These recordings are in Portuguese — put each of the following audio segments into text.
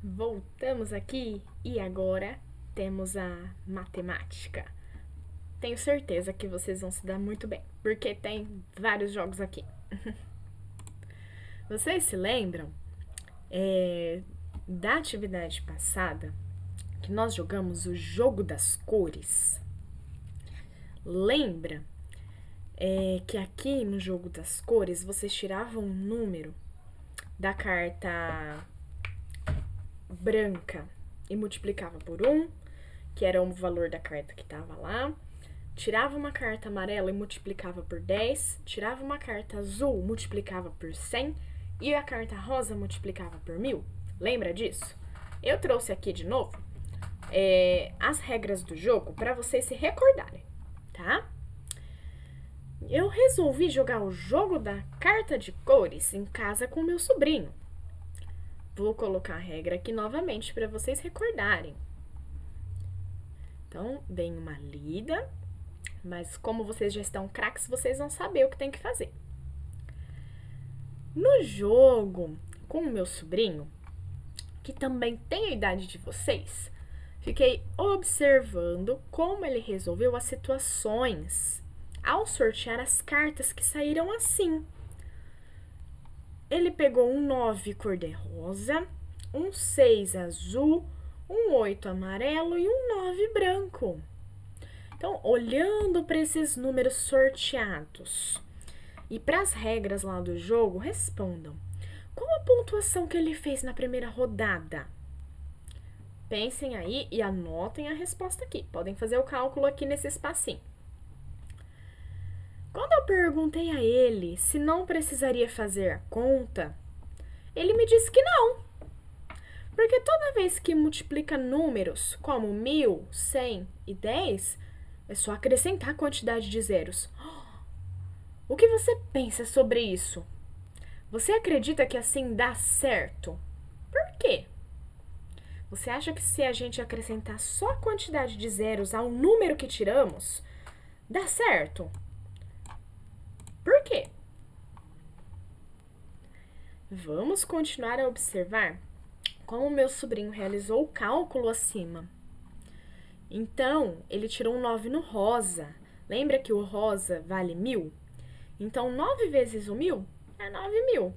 Voltamos aqui e agora temos a matemática. Tenho certeza que vocês vão se dar muito bem, porque tem vários jogos aqui. Vocês se lembram da atividade passada que nós jogamos o jogo das cores? Lembra que aqui no jogo das cores vocês tiravam um número da carta branca e multiplicava por 1, que era o valor da carta que estava lá. Tirava uma carta amarela e multiplicava por 10. Tirava uma carta azul, multiplicava por 100. E a carta rosa multiplicava por 1000. Lembra disso? Eu trouxe aqui de novo as regras do jogo para vocês se recordarem, tá? Eu resolvi jogar o jogo da carta de cores em casa com meu sobrinho. Vou colocar a regra aqui novamente para vocês recordarem. Então, deem uma lida, mas como vocês já estão craques, vocês vão saber o que tem que fazer. No jogo com o meu sobrinho, que também tem a idade de vocês, fiquei observando como ele resolveu as situações ao sortear as cartas que saíram assim. Ele pegou um 9 cor-de-rosa, um 6 azul, um 8 amarelo e um 9 branco. Então, olhando para esses números sorteados e para as regras lá do jogo, respondam. Qual a pontuação que ele fez na primeira rodada? Pensem aí e anotem a resposta aqui. Podem fazer o cálculo aqui nesse espacinho. Quando eu perguntei a ele se não precisaria fazer a conta, ele me disse que não. Porque toda vez que multiplica números como 1000, 100 e 10, é só acrescentar a quantidade de zeros. O que você pensa sobre isso? Você acredita que assim dá certo? Por quê? Você acha que se a gente acrescentar só a quantidade de zeros ao número que tiramos, dá certo? Por quê? Vamos continuar a observar como meu sobrinho realizou o cálculo acima. Então, ele tirou um 9 no rosa. Lembra que o rosa vale 1000? Então, 9 vezes o 1000 é 9000.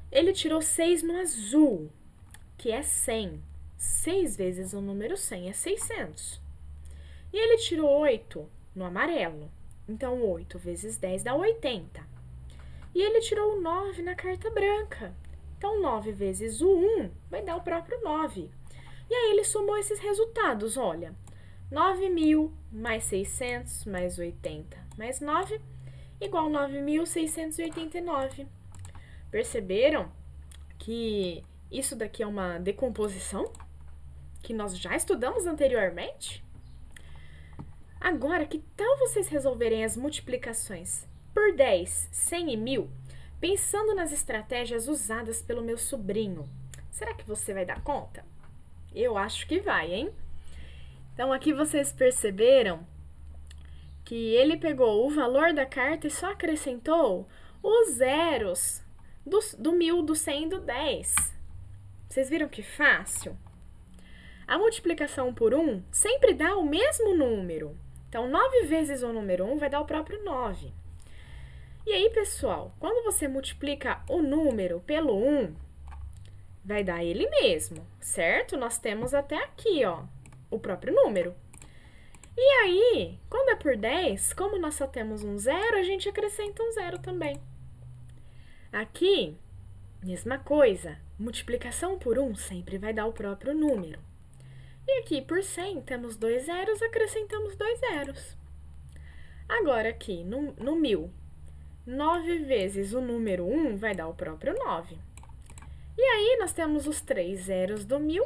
Ele tirou 6 no azul, que é 100. 6 vezes o número 100 é 600. E ele tirou 8 no amarelo. Então, 8 vezes 10 dá 80. E ele tirou o 9 na carta branca. Então, 9 vezes o 1 vai dar o próprio 9. E aí, ele somou esses resultados, olha. 9.000 mais 600 mais 80 mais 9 igual 9.689. Perceberam que isso daqui é uma decomposição? Que nós já estudamos anteriormente? Agora, que tal vocês resolverem as multiplicações por 10, 100 e 1000, pensando nas estratégias usadas pelo meu sobrinho? Será que você vai dar conta? Eu acho que vai, hein? Então, aqui vocês perceberam que ele pegou o valor da carta e só acrescentou os zeros do 1000, do 100 e do 10. Vocês viram que fácil? A multiplicação por 1 sempre dá o mesmo número. Então, 9 vezes o número 1 vai dar o próprio 9. E aí, pessoal, quando você multiplica o número pelo 1, vai dar ele mesmo, certo? Nós temos até aqui, ó, o próprio número. E aí, quando é por 10, como nós só temos um zero, a gente acrescenta um zero também. Aqui, mesma coisa, multiplicação por 1 sempre vai dar o próprio número. E aqui, por 100, temos 2 zeros, acrescentamos 2 zeros. Agora, aqui, no 1000, 9 vezes o número 1 vai dar o próprio 9. E aí, nós temos os 3 zeros do 1000,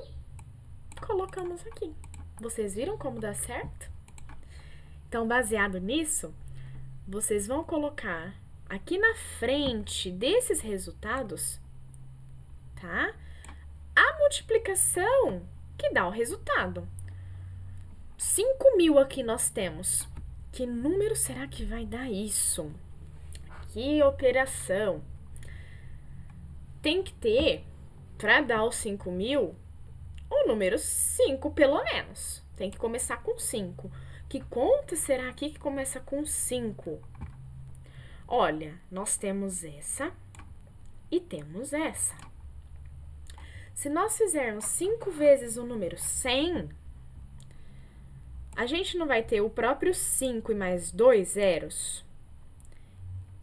colocamos aqui. Vocês viram como dá certo? Então, baseado nisso, vocês vão colocar aqui na frente desses resultados, tá? A multiplicação que dá o resultado. 5.000 aqui nós temos. Que número será que vai dar isso? Que operação? Tem que ter para dar os 5.000, o número 5, pelo menos. Tem que começar com 5. Que conta será aqui que começa com 5? Olha, nós temos essa e temos essa. Se nós fizermos 5 vezes o número 100, a gente não vai ter o próprio 5 e mais 2 zeros?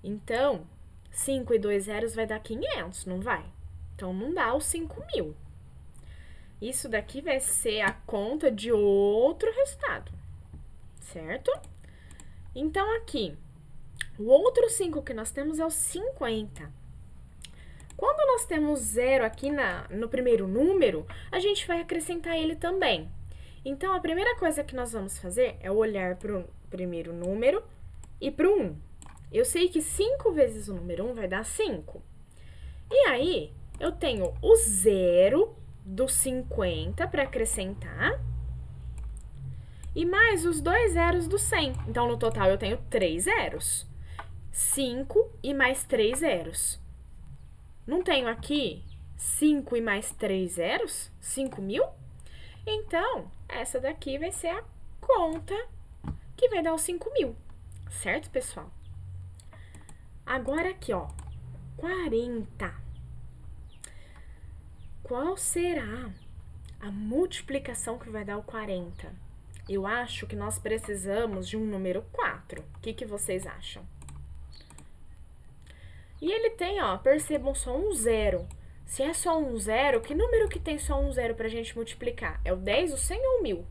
Então, 5 e 2 zeros vai dar 500, não vai? Então, não dá os 5.000. Isso daqui vai ser a conta de outro resultado, certo? Então, aqui, o outro 5 que nós temos é o 50. Quando nós temos zero aqui no primeiro número, a gente vai acrescentar ele também. Então, a primeira coisa que nós vamos fazer é olhar para o primeiro número e para o 1. Eu sei que 5 vezes o número 1 vai dar 5. E aí, eu tenho o zero do 50 para acrescentar e mais os 2 zeros do 100. Então, no total, eu tenho 3 zeros. 5 e mais 3 zeros. Não tenho aqui 5 e mais 3 zeros? 5.000? Então, essa daqui vai ser a conta que vai dar os 5.000. Certo, pessoal? Agora aqui, ó, 40. Qual será a multiplicação que vai dar o 40? Eu acho que nós precisamos de um número 4. O que vocês acham? E ele tem, ó, percebam, só um zero. Se é só um zero, que número que tem só um zero pra gente multiplicar? É o 10, o 100 ou o 1.000?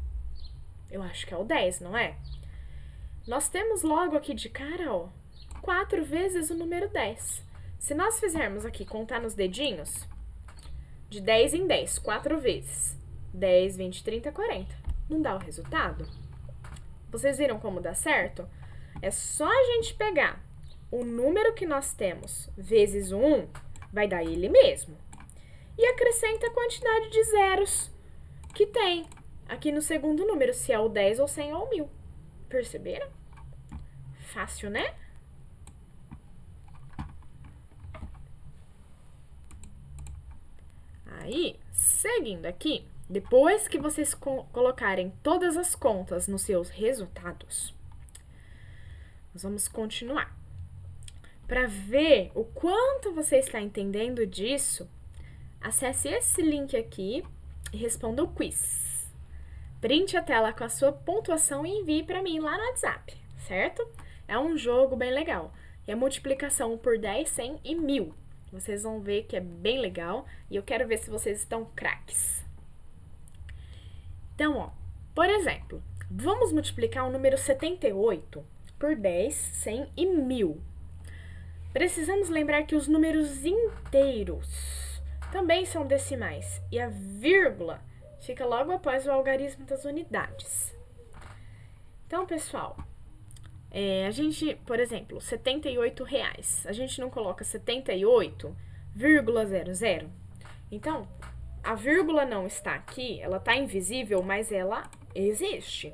Eu acho que é o 10, não é? Nós temos logo aqui de cara, ó, 4 vezes o número 10. Se nós fizermos aqui, contar nos dedinhos, de 10 em 10, 4 vezes. 10, 20, 30, 40. Não dá o resultado? Vocês viram como dá certo? É só a gente pegar o número que nós temos vezes 1, vai dar ele mesmo. E acrescenta a quantidade de zeros que tem aqui no segundo número, se é o 10 ou 100 ou 1.000. Perceberam? Fácil, né? Aí, seguindo aqui, depois que vocês colocarem todas as contas nos seus resultados, nós vamos continuar. Para ver o quanto você está entendendo disso, acesse esse link aqui e responda o quiz. Printe a tela com a sua pontuação e envie para mim lá no WhatsApp, certo? É um jogo bem legal. É multiplicação por 10, 100 e 1.000. Vocês vão ver que é bem legal e eu quero ver se vocês estão craques. Então, ó, por exemplo, vamos multiplicar o número 78 por 10, 100 e 1.000. Precisamos lembrar que os números inteiros também são decimais e a vírgula fica logo após o algarismo das unidades. Então, pessoal, a gente, por exemplo, R$78, a gente não coloca 78,00. Então, a vírgula não está aqui, ela está invisível, mas ela existe,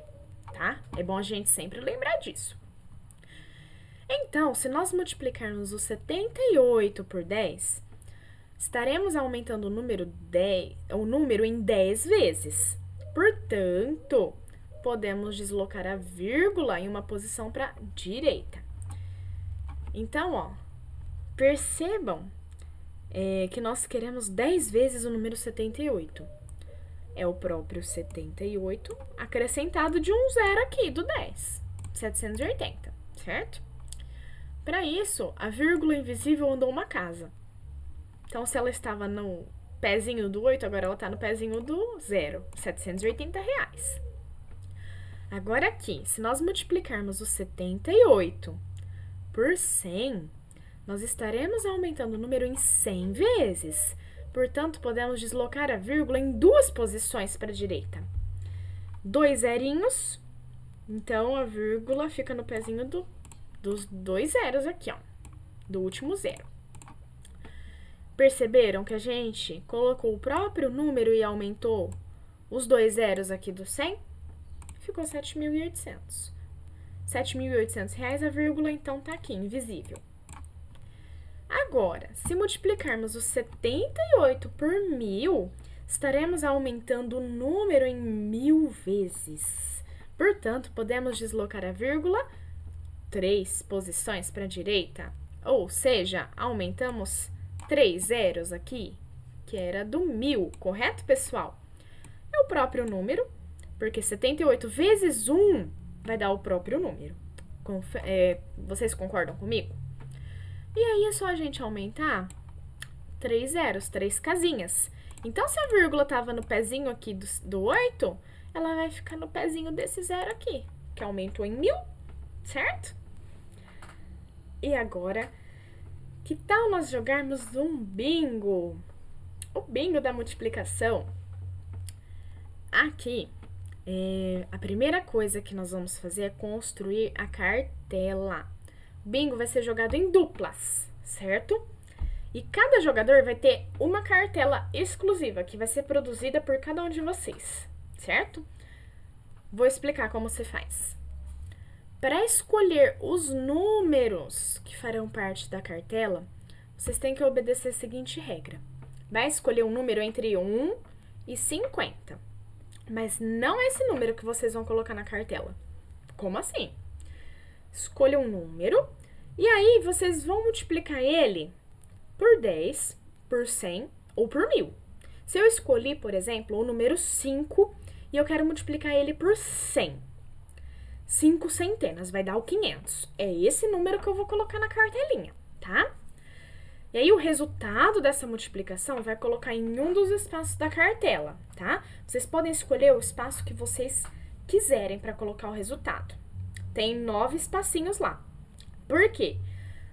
tá? É bom a gente sempre lembrar disso. Então, se nós multiplicarmos o 78 por 10, estaremos aumentando o número em 10 vezes. Portanto, podemos deslocar a vírgula em uma posição para a direita. Então, ó, percebam que nós queremos 10 vezes o número 78. É o próprio 78 acrescentado de um zero aqui do 10, 780, certo? Para isso, a vírgula invisível andou uma casa. Então, se ela estava no pezinho do 8, agora ela está no pezinho do 0, R$780. Agora aqui, se nós multiplicarmos o 78 por 100, nós estaremos aumentando o número em 100 vezes. Portanto, podemos deslocar a vírgula em 2 posições para a direita. 2 zerinhos, então a vírgula fica no pezinho dos 2 zeros aqui, ó, do último zero. Perceberam que a gente colocou o próprio número e aumentou os 2 zeros aqui do 100? Ficou 7.800. R$7.800, a vírgula então tá aqui, invisível. Agora, se multiplicarmos o 78 por 1000, estaremos aumentando o número em 1000 vezes. Portanto, podemos deslocar a vírgula 3 posições para a direita, ou seja, aumentamos 3 zeros aqui, que era do 1000, correto, pessoal? É o próprio número, porque 78 vezes 1 vai dar o próprio número. Vocês concordam comigo? E aí é só a gente aumentar 3 zeros, 3 casinhas. Então, se a vírgula estava no pezinho aqui do 8, ela vai ficar no pezinho desse zero aqui, que aumentou em 1000, certo? E agora, que tal nós jogarmos um bingo? O bingo da multiplicação. Aqui, a primeira coisa que nós vamos fazer é construir a cartela. O bingo vai ser jogado em duplas, certo? E cada jogador vai ter uma cartela exclusiva, que vai ser produzida por cada um de vocês, certo? Vou explicar como se faz. Para escolher os números que farão parte da cartela, vocês têm que obedecer a seguinte regra. Vai escolher um número entre 1 e 50. Mas não é esse número que vocês vão colocar na cartela. Como assim? Escolha um número e aí vocês vão multiplicar ele por 10, por 100 ou por 1000. Se eu escolhi, por exemplo, o número 5 e eu quero multiplicar ele por 100. 5 centenas vai dar o 500. É esse número que eu vou colocar na cartelinha, tá? E aí, o resultado dessa multiplicação vai colocar em um dos espaços da cartela, tá? Vocês podem escolher o espaço que vocês quiserem para colocar o resultado. Tem 9 espacinhos lá. Por quê?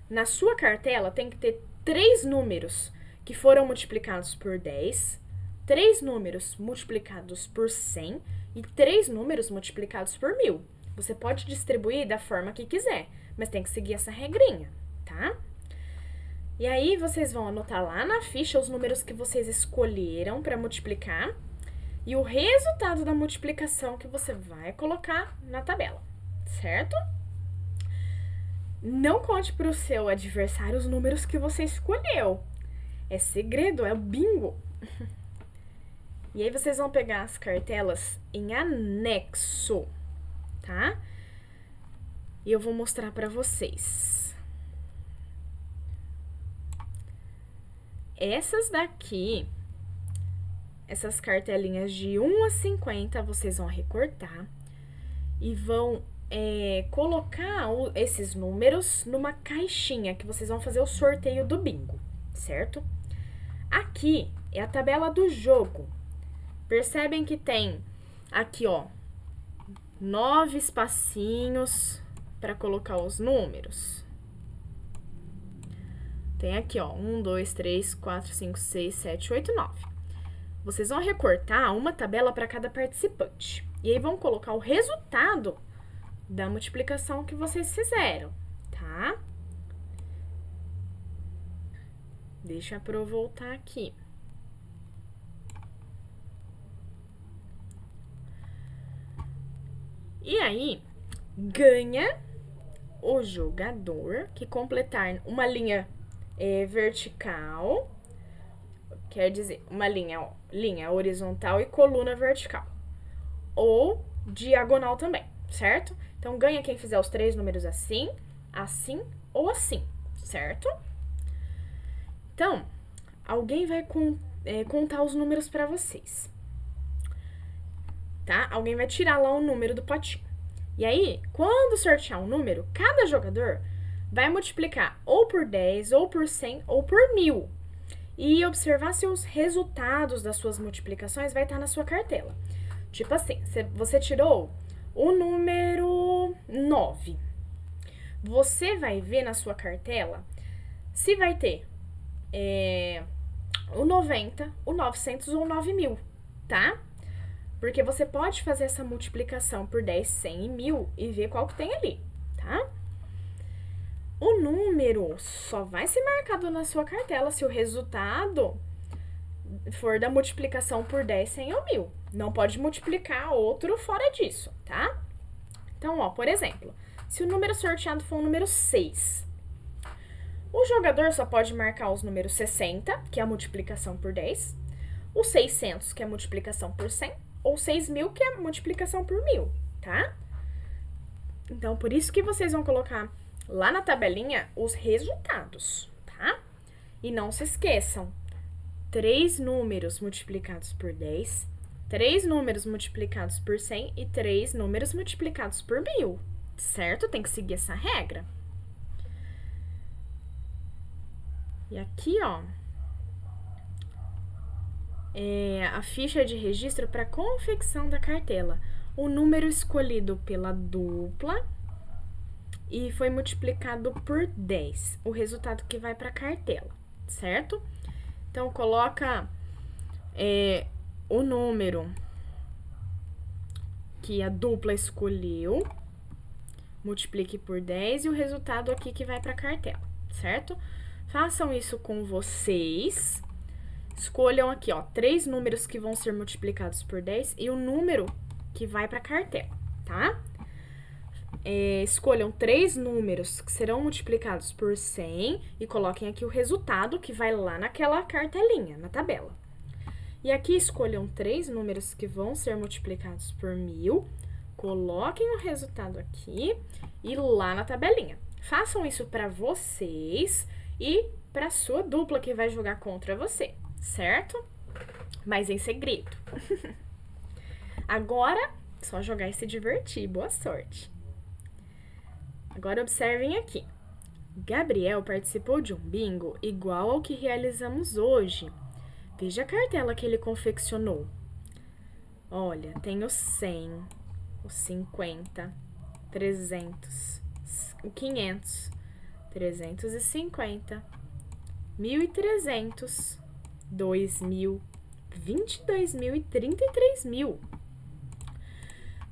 Na sua cartela tem que ter 3 números que foram multiplicados por 10, 3 números multiplicados por 100 e 3 números multiplicados por 1000. Você pode distribuir da forma que quiser, mas tem que seguir essa regrinha, tá? E aí, vocês vão anotar lá na ficha os números que vocês escolheram para multiplicar e o resultado da multiplicação que você vai colocar na tabela, certo? Não conte para o seu adversário os números que você escolheu. É segredo, é o bingo. E aí, vocês vão pegar as cartelas em anexo, tá? E eu vou mostrar para vocês. Essas daqui, essas cartelinhas de 1 a 50, vocês vão recortar e vão colocar esses números numa caixinha que vocês vão fazer o sorteio do bingo, certo? Aqui é a tabela do jogo. Percebem que tem aqui, ó, 9 espacinhos para colocar os números. Tem aqui, ó, 1, 2, 3, 4, 5, 6, 7, 8, 9. Vocês vão recortar uma tabela para cada participante. E aí vão colocar o resultado da multiplicação que vocês fizeram, tá? Deixa eu voltar aqui. E aí, ganha o jogador que completar uma linha vertical, quer dizer, uma linha, ó, linha horizontal e coluna vertical, ou diagonal também, certo? Então, ganha quem fizer os 3 números assim, assim ou assim, certo? Então, alguém vai contar os números para vocês, tá? Alguém vai tirar lá o número do potinho. E aí, quando sortear um número, cada jogador vai multiplicar ou por 10, ou por 100, ou por 1000. E observar se os resultados das suas multiplicações vai estar na sua cartela. Tipo assim, você tirou o número 9. Você vai ver na sua cartela se vai ter o 90, o 900 ou o 9000, tá? Porque você pode fazer essa multiplicação por 10, 100 e 1000 e ver qual que tem ali, tá? O número só vai ser marcado na sua cartela se o resultado for da multiplicação por 10, 100 ou 1000. Não pode multiplicar outro fora disso, tá? Então, ó, por exemplo, se o número sorteado for o número 6, o O jogador só pode marcar os números 60, que é a multiplicação por 10, o 600, que é a multiplicação por 100, ou 6.000, que é a multiplicação por 1.000, tá? Então, por isso que vocês vão colocar lá na tabelinha os resultados, tá? E não se esqueçam, 3 números multiplicados por 10, 3 números multiplicados por 100 e 3 números multiplicados por 1.000, certo? Tem que seguir essa regra. E aqui, ó, é a ficha de registro para confecção da cartela. O número escolhido pela dupla e foi multiplicado por 10, o resultado que vai para a cartela, certo? Então, coloca o número que a dupla escolheu, multiplique por 10 e o resultado aqui que vai para a cartela, certo? Façam isso com vocês. Escolham aqui, ó, 3 números que vão ser multiplicados por 10 e o número que vai para a cartela, tá? Escolham 3 números que serão multiplicados por 100 e coloquem aqui o resultado que vai lá naquela cartelinha, na tabela. E aqui escolham 3 números que vão ser multiplicados por 1.000, coloquem o resultado aqui e lá na tabelinha. Façam isso para vocês e para sua dupla que vai jogar contra você, certo? Mas em segredo. Agora, só jogar e se divertir. Boa sorte! Agora, observem aqui. Gabriel participou de um bingo igual ao que realizamos hoje. Veja a cartela que ele confeccionou. Olha, tem o 100, o 50, 300, o 500, 350, 1.300, 2.000, 22.000 e 33.000.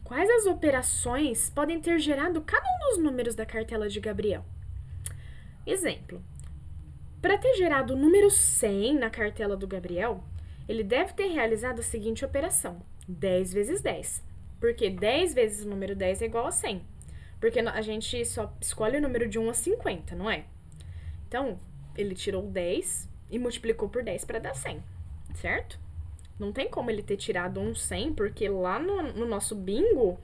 Quais as operações podem ter gerado cada um dos números da cartela de Gabriel? Exemplo. Para ter gerado o número 100 na cartela do Gabriel, ele deve ter realizado a seguinte operação: 10 vezes 10. Porque 10 vezes o número 10 é igual a 100. Porque a gente só escolhe o número de 1 a 50, não é? Então, ele tirou 10 e multiplicou por 10 para dar 100, certo? Não tem como ele ter tirado um 100, porque lá no nosso bingo,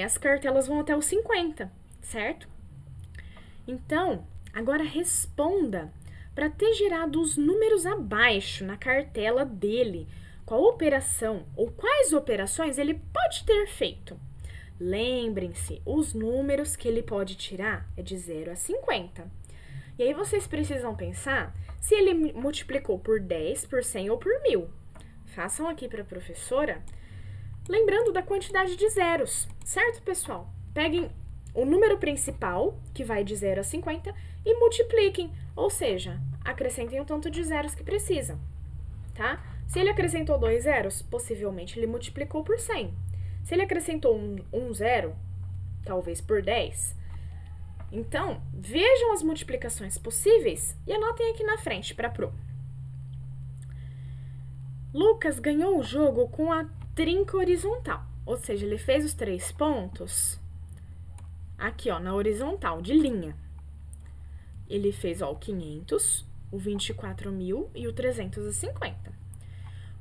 as cartelas vão até os 50, certo? Então, agora responda para ter gerado os números abaixo na cartela dele. Qual operação ou quais operações ele pode ter feito? Lembrem-se, os números que ele pode tirar é de 0 a 50. E aí vocês precisam pensar se ele multiplicou por 10, por 100 ou por 1.000. Façam aqui para a professora, lembrando da quantidade de zeros, certo, pessoal? Peguem o número principal, que vai de 0 a 50, e multipliquem, ou seja, acrescentem o tanto de zeros que precisam, tá? Se ele acrescentou 2 zeros, possivelmente ele multiplicou por 100. Se ele acrescentou um zero, talvez por 10. Então, vejam as multiplicações possíveis e anotem aqui na frente para a Pro. Lucas ganhou o jogo com a trinca horizontal, ou seja, ele fez os 3 pontos aqui, ó, na horizontal, de linha. Ele fez, ó, o 500, o 24.000 e o 350.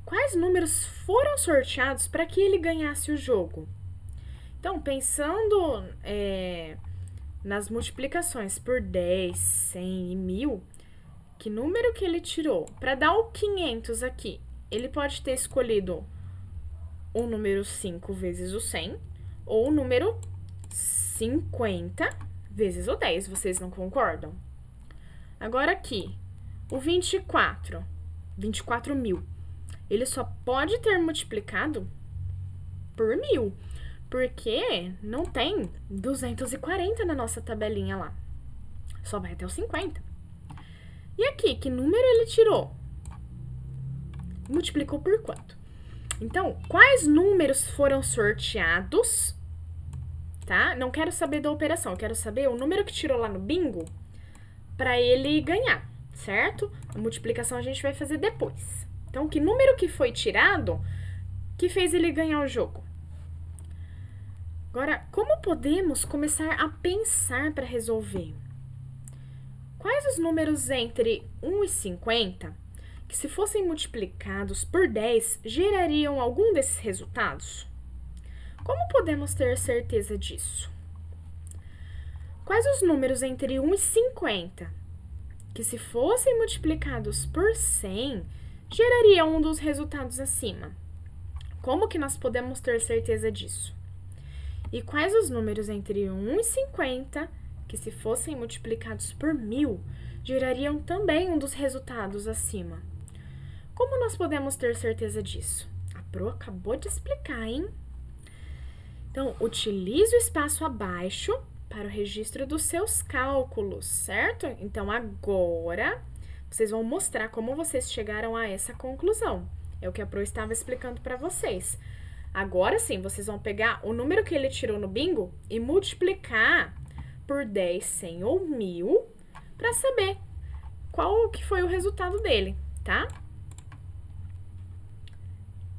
Quais números foram sorteados para que ele ganhasse o jogo? Então, pensando nas multiplicações por 10, 100 e 1.000, que número que ele tirou? Para dar o 500 aqui, ele pode ter escolhido o número 5 vezes o 100 ou o número 50 vezes o 10, vocês não concordam? Agora aqui, o 24.000, ele só pode ter multiplicado por 1.000, porque não tem 240 na nossa tabelinha lá. Só vai até o 50. E aqui, que número ele tirou? Multiplicou por quanto? Então, quais números foram sorteados? Tá? Não quero saber da operação, eu quero saber o número que tirou lá no bingo para ele ganhar, certo? A multiplicação a gente vai fazer depois. Então, que número que foi tirado que fez ele ganhar o jogo? Agora, como podemos começar a pensar para resolver? Quais os números entre 1 e 50 que, se fossem multiplicados por 10, gerariam algum desses resultados? Como podemos ter certeza disso? Quais os números entre 1 e 50 que, se fossem multiplicados por 100, gerariam um dos resultados acima? Como que nós podemos ter certeza disso? E quais os números entre 1 e 50 que, se fossem multiplicados por 1000, gerariam também um dos resultados acima? Como nós podemos ter certeza disso? A Pro acabou de explicar, hein? Então, utilize o espaço abaixo para o registro dos seus cálculos, certo? Então, agora, vocês vão mostrar como vocês chegaram a essa conclusão. É o que a Pro estava explicando para vocês. Agora sim, vocês vão pegar o número que ele tirou no bingo e multiplicar por 10, 100 ou 1000 para saber qual que foi o resultado dele, tá?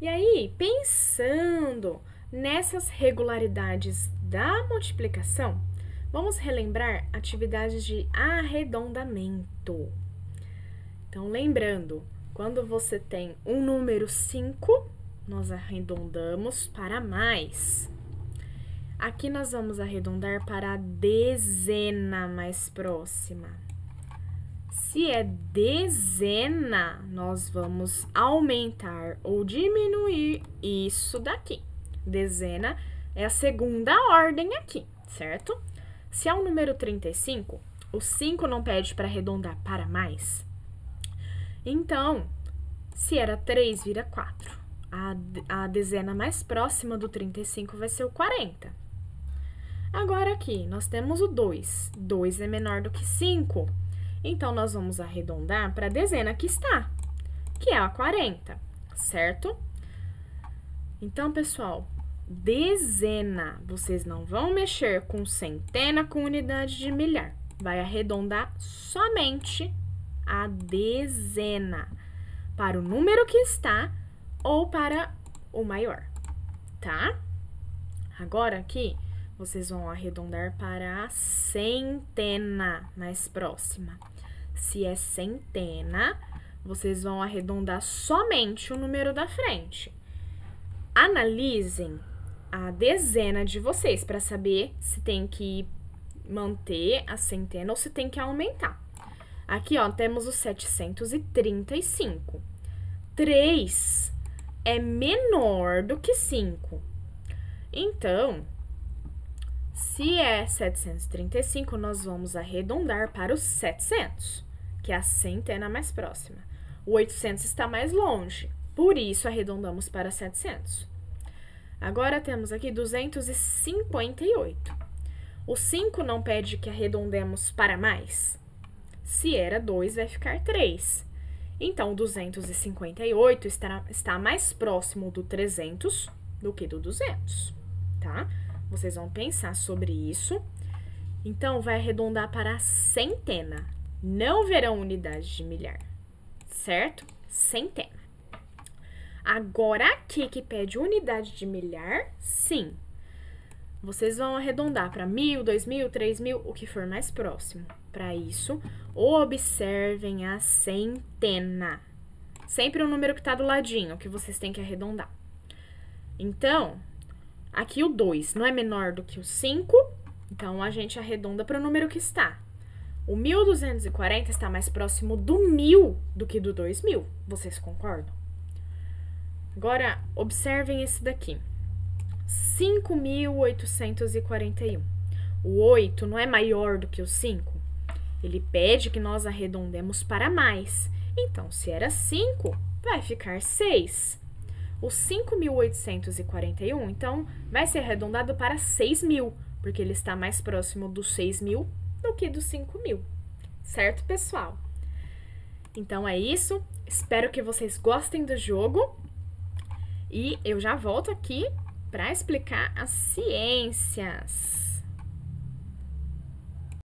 E aí, pensando nessas regularidades da multiplicação, vamos relembrar atividades de arredondamento. Então, lembrando, quando você tem um número 5, nós arredondamos para mais. Aqui nós vamos arredondar para a dezena mais próxima. Se é dezena, nós vamos aumentar ou diminuir isso daqui. Dezena é a segunda ordem aqui, certo? Se é o número 35, o 5 não pede para arredondar para mais. Então, se era 3, vira 4. A dezena mais próxima do 35 vai ser o 40. Agora aqui, nós temos o 2. 2 é menor do que 5. Então, nós vamos arredondar para a dezena que está, que é a 40, certo? Então, pessoal, dezena, vocês não vão mexer com centena, com unidade de milhar. Vai arredondar somente a dezena para o número que está ou para o maior, tá? Agora aqui, vocês vão arredondar para a centena mais próxima. Se é centena, vocês vão arredondar somente o número da frente. Analisem a dezena de vocês para saber se tem que manter a centena ou se tem que aumentar. Aqui, ó, temos o 735. 3 é menor do que 5. Então, se é 735, nós vamos arredondar para os 700, que é a centena mais próxima. O 800 está mais longe, por isso arredondamos para 700. Agora temos aqui 258. O 5 não pede que arredondemos para mais. Se era 2, vai ficar 3. Então, 258 está mais próximo do 300 do que do 200, tá? Vocês vão pensar sobre isso. Então, vai arredondar para a centena. Não verão unidade de milhar, certo? Centena. Agora, aqui que pede unidade de milhar, sim. Vocês vão arredondar para 1000, 2000, 3000, o que for mais próximo. Para isso, observem a centena. Sempre o número que está do ladinho, que vocês têm que arredondar. Então, aqui o 2 não é menor do que o 5, então a gente arredonda para o número que está. O 1240 está mais próximo do 1000 do que do 2000. Vocês concordam? Agora, observem esse daqui. 5.841. O 8 não é maior do que o 5? Ele pede que nós arredondemos para mais. Então, se era 5, vai ficar 6. O 5.841, então, vai ser arredondado para 6.000, porque ele está mais próximo do 6.000 do que do 5.000. Certo, pessoal? Então, é isso. Espero que vocês gostem do jogo. E eu já volto aqui para explicar as ciências.